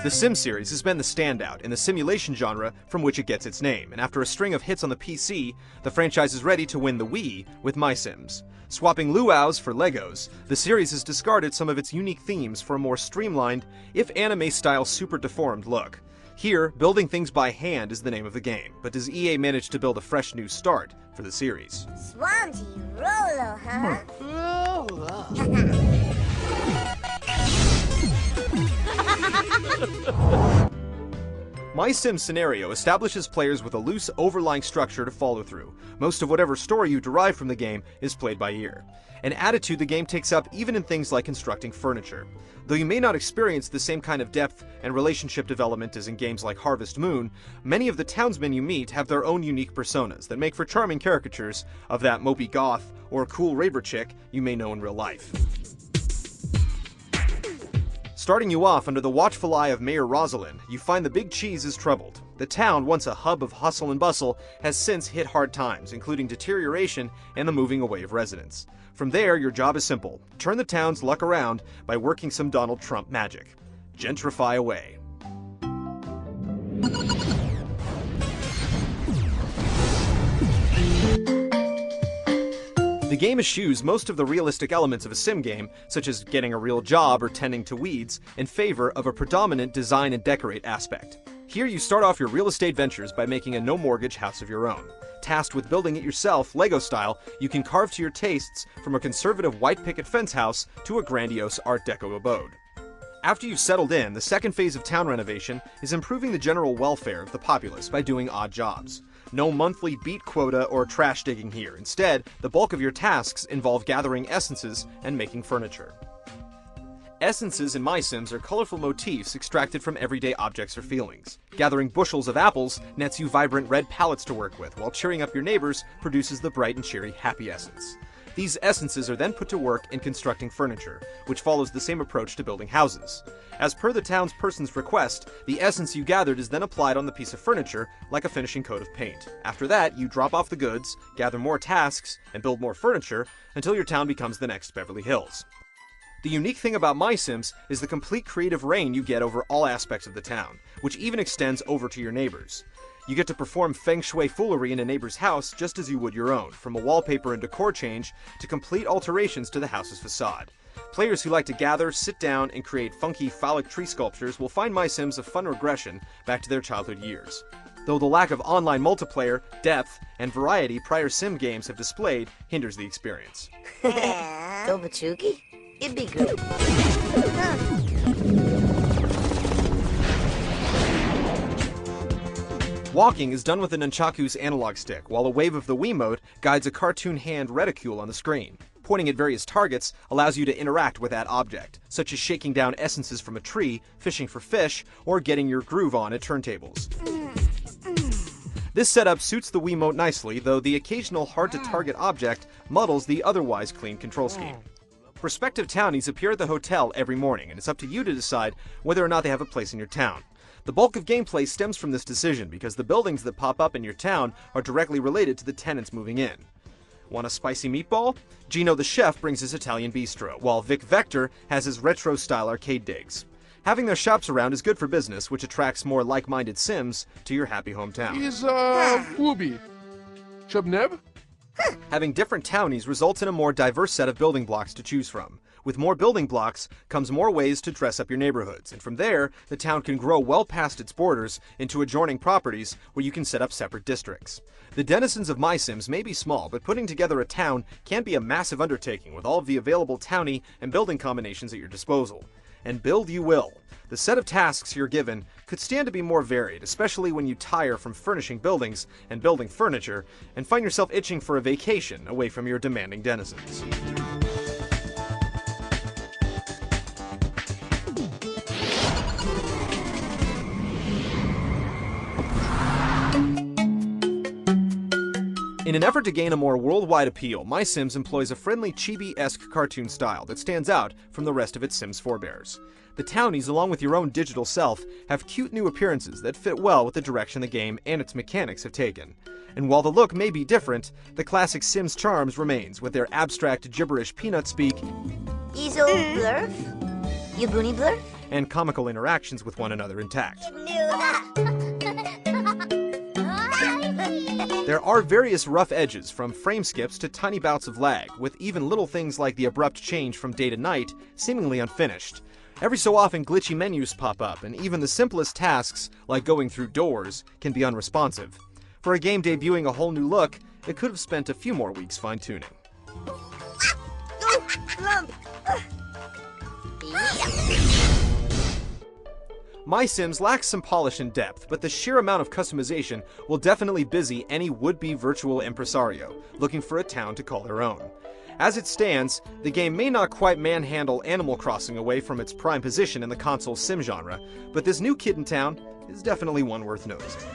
The Sim series has been the standout in the simulation genre from which it gets its name, and after a string of hits on the PC, the franchise is ready to win the Wii with MySims. Swapping luau's for Legos, the series has discarded some of its unique themes for a more streamlined, if anime-style super deformed look. Here, building things by hand is the name of the game, but does EA manage to build a fresh new start for the series? Swampy Rolo, huh? MySims Scenario establishes players with a loose, overlying structure to follow through. Most of whatever story you derive from the game is played by ear. An attitude the game takes up even in things like constructing furniture. Though you may not experience the same kind of depth and relationship development as in games like Harvest Moon, many of the townsmen you meet have their own unique personas that make for charming caricatures of that mopey goth or cool raver chick you may know in real life. Starting you off under the watchful eye of Mayor Rosalind, you find the Big Cheese is troubled. The town, once a hub of hustle and bustle, has since hit hard times, including deterioration and the moving away of residents. From there, your job is simple. Turn the town's luck around by working some Donald Trump magic. Gentrify away. The game eschews most of the realistic elements of a sim game, such as getting a real job or tending to weeds, in favor of a predominant design and decorate aspect. Here you start off your real estate ventures by making a no-mortgage house of your own. Tasked with building it yourself, Lego style, you can carve to your tastes from a conservative white picket fence house to a grandiose Art Deco abode. After you've settled in, the second phase of town renovation is improving the general welfare of the populace by doing odd jobs. No monthly beat quota or trash digging here. Instead, the bulk of your tasks involve gathering essences and making furniture. Essences in MySims are colorful motifs extracted from everyday objects or feelings. Gathering bushels of apples nets you vibrant red palettes to work with, while cheering up your neighbors produces the bright and cheery happy essence. These essences are then put to work in constructing furniture, which follows the same approach to building houses. As per the townsperson's request, the essence you gathered is then applied on the piece of furniture like a finishing coat of paint. After that, you drop off the goods, gather more tasks, and build more furniture until your town becomes the next Beverly Hills. The unique thing about MySims is the complete creative reign you get over all aspects of the town, which even extends over to your neighbors. You get to perform feng shui foolery in a neighbor's house just as you would your own, from a wallpaper and decor change to complete alterations to the house's facade. Players who like to gather, sit down, and create funky phallic tree sculptures will find MySims a fun regression back to their childhood years. Though the lack of online multiplayer, depth, and variety prior sim games have displayed hinders the experience. Tobachuki? It'd be good. Walking is done with the nunchaku's analog stick, while a wave of the Wiimote guides a cartoon hand reticule on the screen. Pointing at various targets allows you to interact with that object, such as shaking down essences from a tree, fishing for fish, or getting your groove on at turntables. This setup suits the Wiimote nicely, though the occasional hard-to-target object muddles the otherwise clean control scheme. Prospective townies appear at the hotel every morning, and it's up to you to decide whether or not they have a place in your town. The bulk of gameplay stems from this decision because the buildings that pop up in your town are directly related to the tenants moving in. Want a spicy meatball? Gino the chef brings his Italian bistro, while Vic Vector has his retro-style arcade digs. Having their shops around is good for business, which attracts more like-minded Sims to your happy hometown. Booby. Chubneb? Having different townies results in a more diverse set of building blocks to choose from. With more building blocks comes more ways to dress up your neighborhoods, and from there, the town can grow well past its borders into adjoining properties where you can set up separate districts. The denizens of MySims may be small, but putting together a town can be a massive undertaking with all of the available townie and building combinations at your disposal. And build you will. The set of tasks you're given could stand to be more varied, especially when you tire from furnishing buildings and building furniture, and find yourself itching for a vacation away from your demanding denizens. In an effort to gain a more worldwide appeal, MySims employs a friendly chibi-esque cartoon style that stands out from the rest of its Sims forebears. The townies, along with your own digital self, have cute new appearances that fit well with the direction the game and its mechanics have taken. And while the look may be different, the classic Sims charms remains with their abstract gibberish peanut speak. Iso blurf? You boony blurf? and comical interactions with one another intact. There are various rough edges, from frame skips to tiny bouts of lag, with even little things like the abrupt change from day to night seemingly unfinished. Every so often glitchy menus pop up, and even the simplest tasks, like going through doors, can be unresponsive. For a game debuting a whole new look, it could have spent a few more weeks fine-tuning. My Sims lacks some polish and depth, but the sheer amount of customization will definitely busy any would-be virtual impresario looking for a town to call their own. As it stands, the game may not quite manhandle Animal Crossing away from its prime position in the console sim genre, but this new kid in town is definitely one worth noticing.